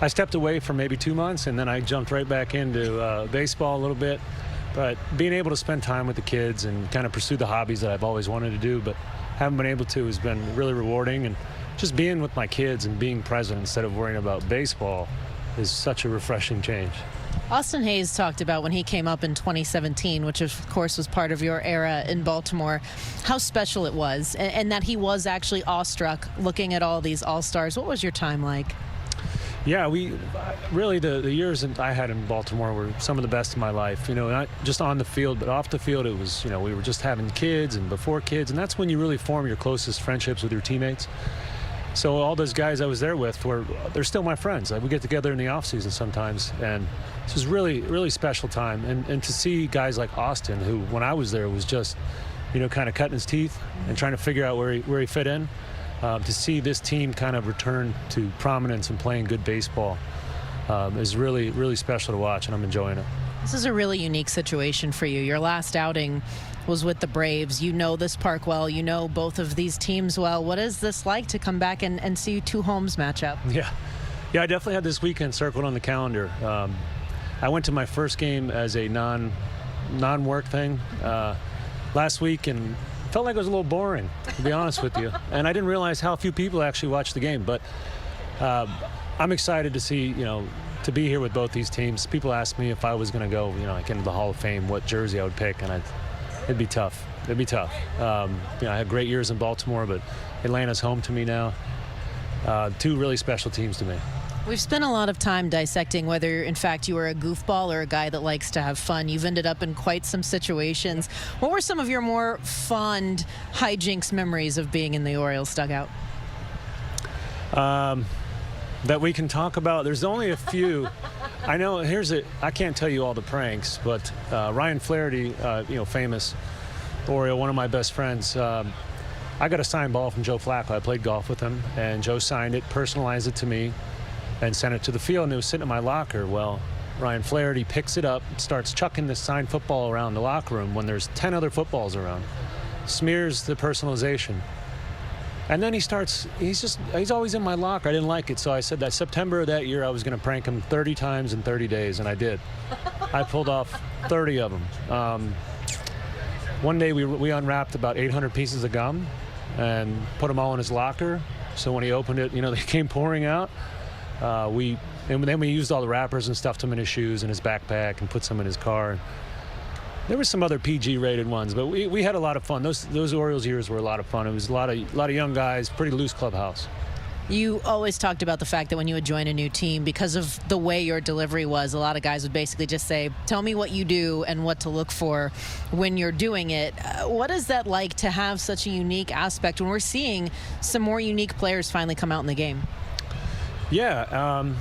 I stepped away for maybe 2 months, and then I jumped right back into baseball a little bit. But being able to spend time with the kids and kind of pursue the hobbies that I've always wanted to do but haven't been able to has been really rewarding. And just being with my kids and being present instead of worrying about baseball is such a refreshing change. Austin Hayes talked about when he came up in 2017, which of course was part of your era in Baltimore, how special it was, and that he was actually awestruck looking at all these all-stars. What was your time like? Yeah, really the years that I had in Baltimore were some of the best of my life. You know, not just on the field, but off the field. It was, you know, we were just having kids and before kids, and that's when you really form your closest friendships with your teammates. So all those guys I was there with they're still my friends. We get together in the off season sometimes, and this was really, really special time. And to see guys like Austin, who when I was there was just, you know, kind of cutting his teeth and trying to figure out where he fit in. To see this team kind of return to prominence and playing good baseball is really, really special to watch, and I'm enjoying it. This is a really unique situation for you. Your last outing was with the Braves. You know this park well. You know both of these teams well. What is this like to come back and see two homes match up? Yeah, I definitely had this weekend circled on the calendar. I went to my first game as a non-work thing last week, and felt like it was a little boring, to be honest with you. And I didn't realize how few people actually watched the game. But I'm excited to see, you know, to be here with both these teams. People asked me if I was going to go, you know, like into the Hall of Fame, what jersey I would pick, and it'd be tough. It'd be tough. You know, I had great years in Baltimore, but Atlanta's home to me now. Two really special teams to me. We've spent a lot of time dissecting whether, in fact, you were a goofball or a guy that likes to have fun. You've ended up in quite some situations. What were some of your more fond hijinks memories of being in the Orioles dugout? That we can talk about. There's only a few. I know. I can't tell you all the pranks, but Ryan Flaherty, you know, famous Oriole, one of my best friends. I got a signed ball from Joe Flacco. I played golf with him, and Joe signed it, personalized it to me, and sent it to the field, and it was sitting in my locker. Well, Ryan Flaherty picks it up, starts chucking this signed football around the locker room when there's 10 other footballs around, smears the personalization. And then he's always in my locker. I didn't like it, so I said that September of that year I was going to prank him 30 times in 30 days, and I did. I pulled off 30 of them. One day we unwrapped about 800 pieces of gum and put them all in his locker, so when he opened it, you know, they came pouring out. And then we used all the wrappers and stuffed them in his shoes and his backpack and put some in his car. There were some other PG-rated ones, but we had a lot of fun. Those Orioles years were a lot of fun. It was a lot of young guys, pretty loose clubhouse. You always talked about the fact that when you would join a new team, because of the way your delivery was, a lot of guys would basically just say, tell me what you do and what to look for when you're doing it. What is that like to have such a unique aspect when we're seeing some more unique players finally come out in the game? Yeah,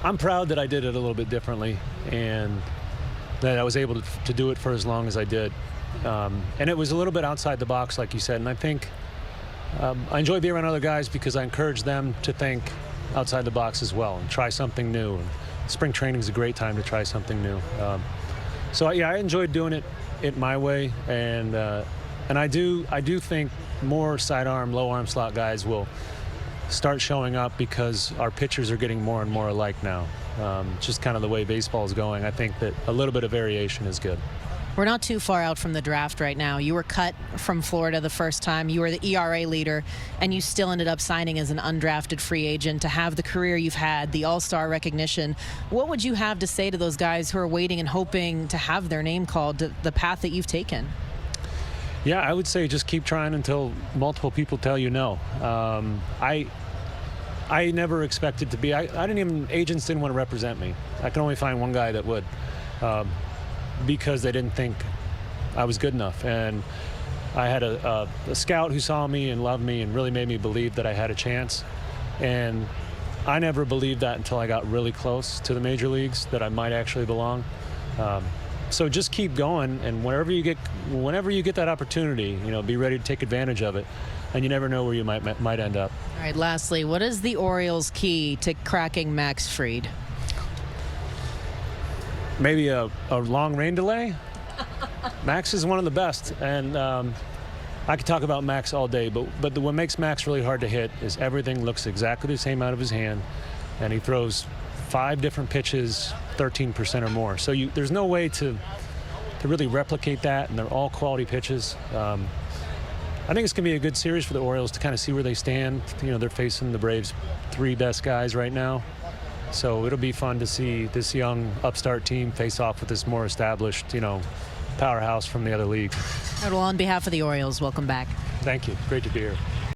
I'm proud that I did it a little bit differently and that I was able to do it for as long as I did. And it was a little bit outside the box, like you said, and I think I enjoy being around other guys because I encourage them to think outside the box as well and try something new. And spring training is a great time to try something new. So yeah, I enjoyed doing it my way, and I do think more sidearm, low arm slot guys will start showing up because our pitchers are getting more and more alike now. Just kind of the way baseball is going. I think that a little bit of variation is good. We're not too far out from the draft right now. You were cut from Florida the first time. You were the ERA leader, and you still ended up signing as an undrafted free agent to have the career you've had, the all-star recognition. What would you have to say to those guys who are waiting and hoping to have their name called, the path that you've taken? Yeah, I would say just keep trying until multiple people tell you no. I never expected to be. I didn't even, agents didn't want to represent me. I could only find one guy that would. Because they didn't think I was good enough. And I had a scout who saw me and loved me and really made me believe that I had a chance. And I never believed that until I got really close to the major leagues, that I might actually belong. So just keep going, and whenever you get that opportunity, you know, be ready to take advantage of it. And you never know where you might end up. All right, lastly, what is the Orioles' key to cracking Max Fried? Maybe a long rain delay. Max is one of the best, and I could talk about Max all day, but what makes Max really hard to hit is everything looks exactly the same out of his hand. and he throws 5 different pitches, 13% or more. So there's no way to really replicate that, and they're all quality pitches. I think it's going to be a good series for the Orioles to kind of see where they stand. They're facing the Braves' 3 best guys right now. So it'll be fun to see this young upstart team face off with this more established, powerhouse from the other league. Well, on behalf of the Orioles, welcome back. Thank you. Great to be here.